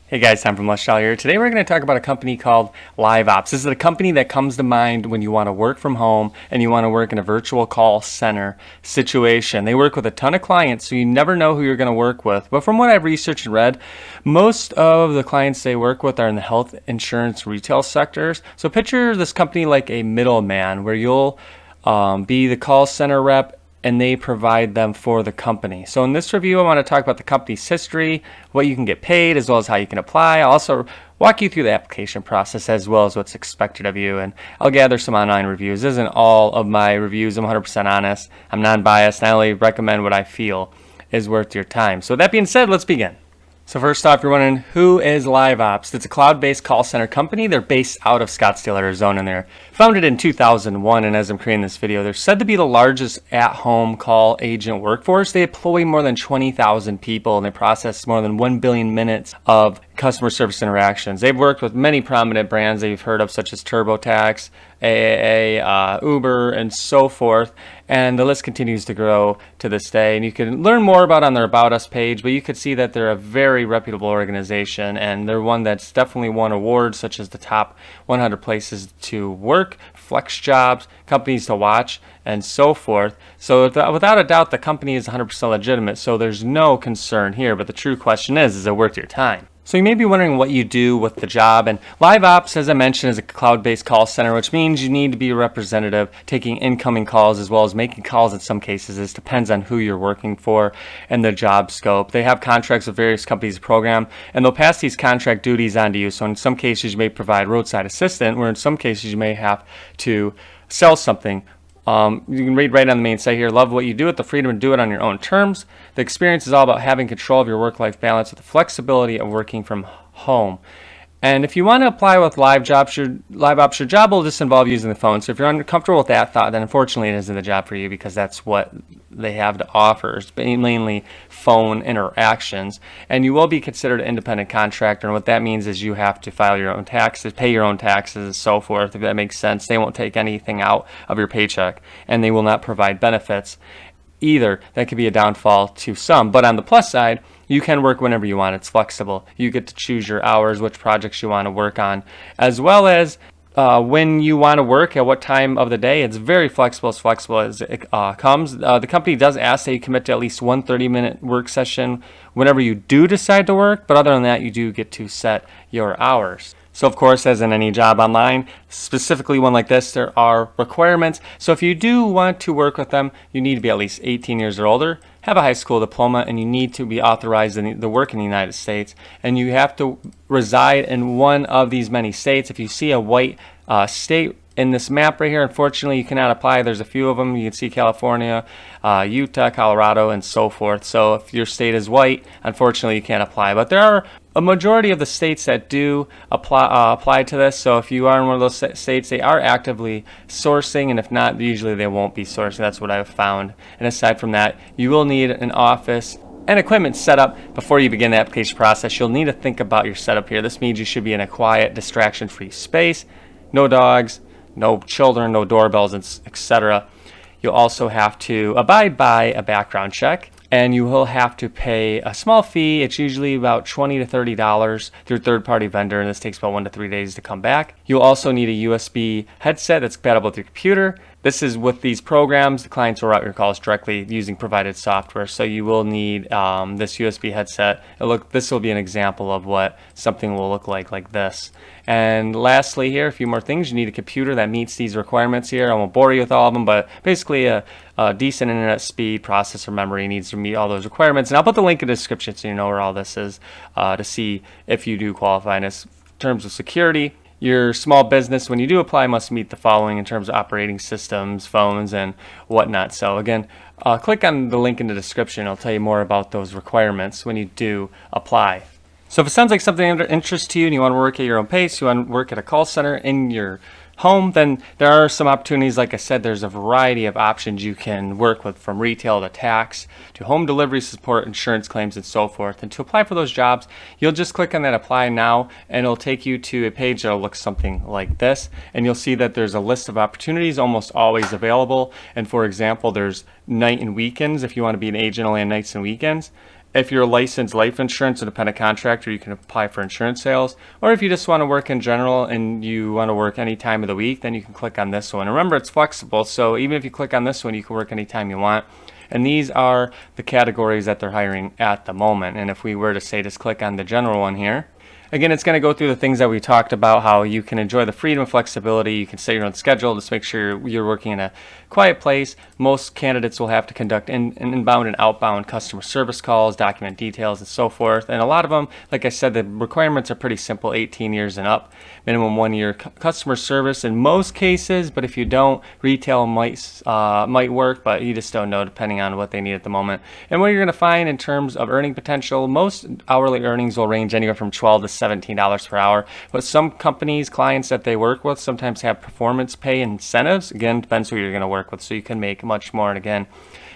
Hey guys, Tom from Lush here. Today we're going to talk about a company called Liveops. This is a company that comes to mind when you want to work from home and you want to work in a virtual call center situation. They work with a ton of clients, so you never know who you're going to work with. But from what I've researched and read, most of the clients they work with are in the health insurance retail sectors. So picture this company like a middleman where you'll be the call center rep and they provide them for the company. So in this review, I want to talk about the company's history, what you can get paid, as well as how you can apply. I'll also walk you through the application process as well as what's expected of you, and I'll gather some online reviews. This isn't all of my reviews. I'm 100% honest. I'm non-biased. I only recommend what I feel is worth your time. So with that being said, let's begin. So first off, you're wondering, who is Liveops? It's a cloud-based call center company. They're based out of Scottsdale, Arizona, and they're founded in 2001. And as I'm creating this video, they're said to be the largest at-home call agent workforce. They employ more than 20,000 people, and they process more than 1 billion minutes of customer service interactions. They've worked with many prominent brands that you've heard of, such as TurboTax, AAA, Uber, and so forth. And the list continues to grow to this day. And you can learn more about on their About Us page, but you could see that they're a very reputable organization, and they're one that's definitely won awards such as the top 100 places to work, flex jobs, companies to watch, and so forth. So without a doubt, the company is 100% legitimate, so there's no concern here. But the true question is it worth your time? So you may be wondering what you do with the job, and Liveops, as I mentioned, is a cloud-based call center, which means you need to be a representative taking incoming calls as well as making calls in some cases. It depends on who you're working for and the job scope. They have contracts with various companies to program, and they'll pass these contract duties on to you. So in some cases you may provide roadside assistant, where in some cases you may have to sell something. You can read right on the main site here. Love what you do with the freedom to do it on your own terms. The experience is all about having control of your work-life balance with the flexibility of working from home. And if you want to apply with Liveops, your job will just involve using the phone. So if you're uncomfortable with that thought, then unfortunately it isn't the job for you, because that's what they have to offer, is mainly phone interactions. And you will be considered an independent contractor, and what that means is you have to file your own taxes, pay your own taxes, and so forth. If that makes sense, they won't take anything out of your paycheck, and they will not provide benefits either. That could be a downfall to some, but on the plus side, you can work whenever you want. It's flexible. You get to choose your hours, which projects you want to work on, as well as when you want to work, at what time of the day. It's very flexible as it comes. The company does ask that you commit to at least one 30-minute work session whenever you do decide to work, but other than that, you do get to set your hours. So of course, as in any job online, specifically one like this, there are requirements. So if you do want to work with them, you need to be at least 18 years or older, have a high school diploma, and you need to be authorized to work in the United States. And you have to reside in one of these many states. If you see a white state in this map right here, unfortunately, you cannot apply. There's a few of them. You can see California, Utah, Colorado, and so forth. So if your state is white, unfortunately, you can't apply. But there are a majority of the states that do apply to this. So if you are in one of those states, they are actively sourcing, and if not, usually they won't be sourcing. That's what I've found. And aside from that, you will need an office and equipment set up before you begin the application process. You'll need to think about your setup here. This means you should be in a quiet, distraction-free space. No dogs, no children, no doorbells, etc. You'll also have to abide by a background check, and you will have to pay a small fee. It's usually about $20 to $30 through a third-party vendor, and this takes about 1 to 3 days to come back. You'll also need a USB headset that's compatible with your computer. This is with these programs, the clients will route your calls directly using provided software, so you will need this USB headset. This will be an example of what something will look like this. And lastly here, a few more things. You need a computer that meets these requirements here. I won't bore you with all of them, but basically a decent internet speed, processor memory needs to meet all those requirements. And I'll put the link in the description so you know where all this is to see if you do qualify. In terms of security, your small business, when you do apply, must meet the following in terms of operating systems, phones, and whatnot. So again, click on the link in the description. I'll tell you more about those requirements when you do apply. So if it sounds like something of interest to you and you want to work at your own pace, you want to work at a call center in your home, then there are some opportunities. Like I said, there's a variety of options you can work with, from retail to tax to home delivery support, insurance claims, and so forth. And to apply for those jobs, you'll just click on that apply now, and it'll take you to a page that'll look something like this, and you'll see that there's a list of opportunities almost always available. And for example, there's night and weekends if you want to be an agent only on nights and weekends. If you're a licensed life insurance independent contractor, you can apply for insurance sales. Or if you just want to work in general and you want to work any time of the week, then you can click on this one. Remember, it's flexible, so even if you click on this one, you can work anytime you want. And these are the categories that they're hiring at the moment. And if we were to say just click on the general one here, again, it's going to go through the things that we talked about, how you can enjoy the freedom and flexibility. You can set your own schedule. Just make sure you're working in a quiet place. Most candidates will have to conduct inbound and outbound customer service calls, document details, and so forth. And a lot of them, like I said, the requirements are pretty simple, 18 years and up, minimum 1 year customer service in most cases. But if you don't, retail might work, but you just don't know depending on what they need at the moment. And what you're going to find in terms of earning potential, most hourly earnings will range anywhere from $12 to $17 per hour. But some companies, clients that they work with, sometimes have performance pay incentives. Again, depends who you're going to work with, so you can make much more. And again,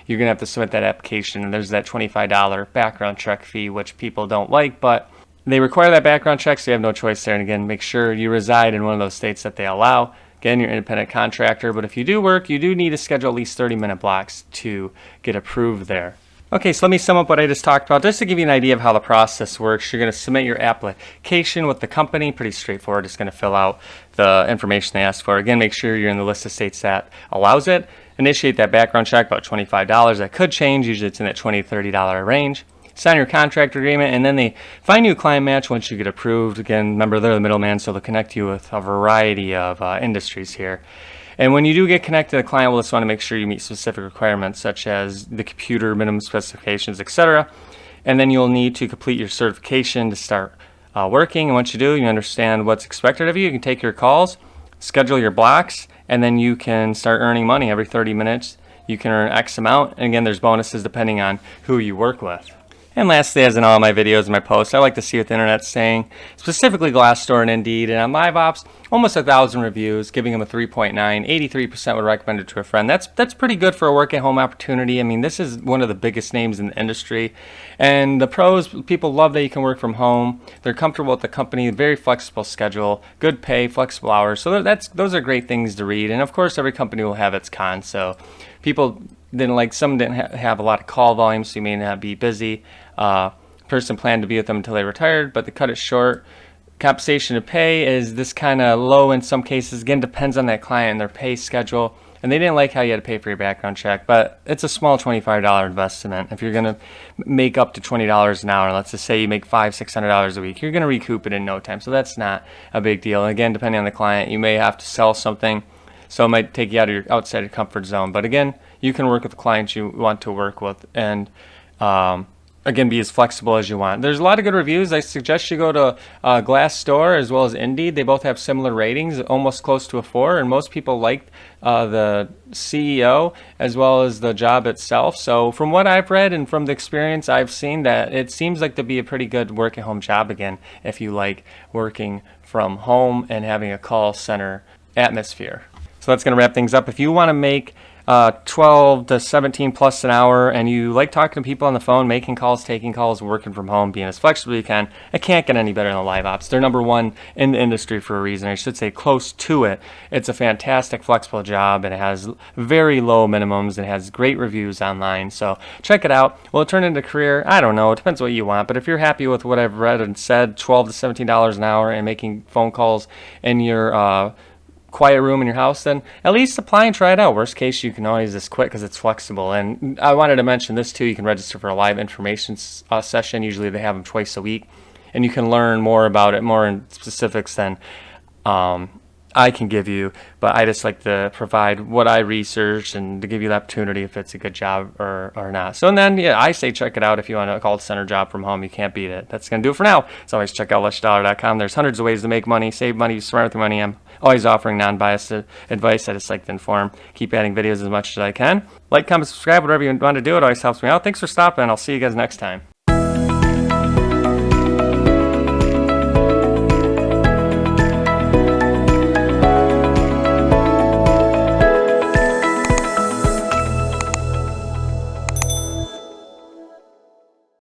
you're going to have to submit that application, and there's that $25 background check fee, which people don't like, but they require that background check, so you have no choice there. And again, make sure you reside in one of those states that they allow. Again, you're an independent contractor, but if you do work, you do need to schedule at least 30-minute blocks to get approved there. Okay, so let me sum up what I just talked about, just to give you an idea of how the process works. You're going to submit your application with the company, pretty straightforward. Just going to fill out the information they ask for. Again, make sure you're in the list of states that allows it. Initiate that background check, about $25. That could change. Usually it's in that $20 to $30 range. Sign your contract agreement, and then they find you a client match once you get approved. Again, remember, they're the middleman, so they'll connect you with a variety of industries here. And when you do get connected, the client will just want to make sure you meet specific requirements such as the computer minimum specifications, etc. And then you'll need to complete your certification to start working. And once you do, you understand what's expected of you. You can take your calls, schedule your blocks, and then you can start earning money every 30 minutes. You can earn X amount. And again, there's bonuses depending on who you work with. And lastly, as in all my videos and my posts, I like to see what the internet's saying, specifically Glassdoor and Indeed. And on Liveops, almost 1,000 reviews, giving them a 3.9. 83% would recommend it to a friend. That's pretty good for a work-at-home opportunity. I mean, this is one of the biggest names in the industry. And the pros, people love that you can work from home. They're comfortable with the company, very flexible schedule, good pay, flexible hours. So those are great things to read. And of course, every company will have its cons. So people some didn't have a lot of call volume, so you may not be busy. Person planned to be with them until they retired, but to cut it short, compensation to pay is this kind of low in some cases. Again, depends on that client and their pay schedule. And they didn't like how you had to pay for your background check, but it's a small $25 investment. If you're going to make up to $20 an hour, let's just say you make $500-$600 a week, you're going to recoup it in no time. So that's not a big deal. And again, depending on the client, you may have to sell something, so it might take you outside your comfort zone. But again, you can work with the clients you want to work with, and again, be as flexible as you want. There's a lot of good reviews. I suggest you go to Glassdoor as well as Indeed. They both have similar ratings, almost close to a 4, and most people liked the CEO as well as the job itself. So from what I've read and from the experience I've seen, that it seems like to be a pretty good work-at-home job again, if you like working from home and having a call center atmosphere. So that's going to wrap things up. If you want to make 12 to 17 plus an hour and you like talking to people on the phone, making calls, taking calls, working from home, being as flexible as you can, it can't get any better than Liveops. They're number one in the industry for a reason. I should say close to it. It's a fantastic flexible job, and it has very low minimums and has great reviews online. So check it out. Will it turn into a career? I don't know. It depends what you want. But if you're happy with what I've read and said, $12 to $17 an hour and making phone calls in your quiet room in your house, then at least apply and try it out. Worst case, you can always just quit because it's flexible. And I wanted to mention this too. You can register for a live information session. Usually they have them twice a week, and you can learn more about it, more in specifics than I can give you, but I just like to provide what I researched and to give you the opportunity if it's a good job or not. So, and then, yeah, I say check it out if you want a call center job from home. You can't beat it. That's going to do it for now. As always, check out letsdollar.com. There's hundreds of ways to make money, save money, be smart with your money. I'm always offering non-biased advice. I just like to inform, keep adding videos as much as I can. Like, comment, subscribe, whatever you want to do. It always helps me out. Thanks for stopping. I'll see you guys next time.